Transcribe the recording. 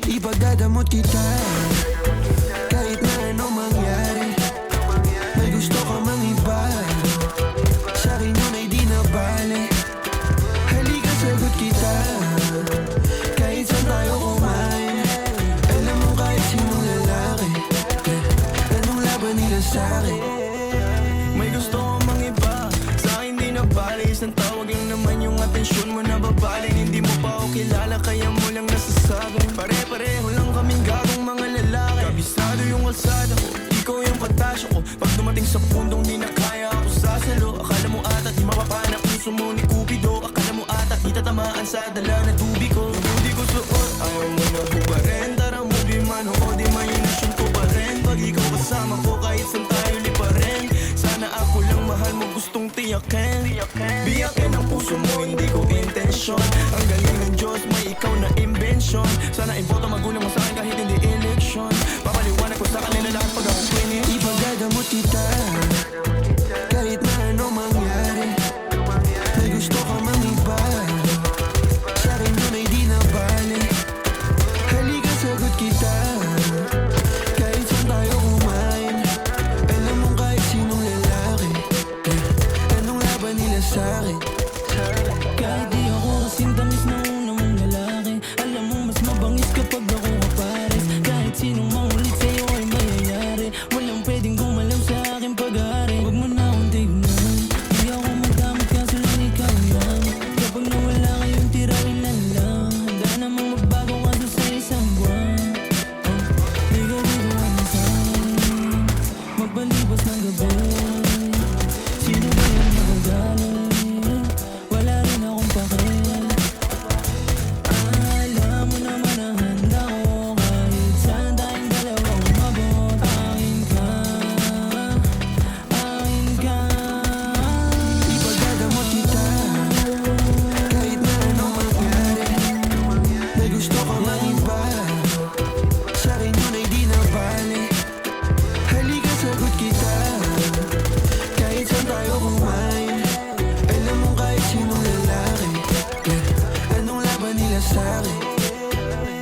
Ipagdadamot kita kahit na anong mangyari. May gusto ka mang iba, sa'kin yun ay di na bale. Halika sagot kita kahit saan tayo kumain. Alam mo kahit sinong lalaki, anong laban nila sa'kin. May gusto ka mang iba, sa'kin di na bale. Isang tawag lang naman yung atensyon mo na babali. Hindi mo pa ako kilala kaya mo lang nasasabi. Pare-pareho lang kaming gagong mga lalaki. Kabisado yung kalsada ko, ikaw yung patasyo ko. Pag dumating sa pundong di na kaya ako sasalo. Akala mo ata di mapapana puso mo ni Cupido. Akala mo ata di tatamaan sa dala na tubig ko. Yung di ko suot, ayaw mo na hubarin. Tara mo di man o di mayunasyon ko pa rin. Pag ikaw kasama ko kahit saan tayo lipa rin. Sana ako lang mahal mo gustong tiyakin. Biyakin ang puso mo hindi ko intensyon. Ang galing ng Diyos may ikaw na imbensyon. Sana iboto magulang mo sa'kin kahit hindi eleksyon. Papaliwanag ko sa kanila lahat pag ako winning. Ipagdadamot kita kahit na anong mangyari. May gusto ka mang iba, sa'kin yun ay di na bale. Halika sagot kita kahit saan tayo kumain. Alam mo kahit sinong lalaki, anong laban nila sa'kin. Kahit di ako kasing tamis na una mong lalaki, alam mo mas mabangis kapag ako kapares. Kahit sinong mangulit sa'yo ay mayayari. Walang pwedeng gumalaw sa aking pag-aari. Huwag mo na akong tignan, di ako magdamit kaso lang ikaw yan. Kapag nawala kayong tira ilan lang, handa namang magbago kaso sa isang buwan. Di ka dito sa'kin, magpalipas ng gabi.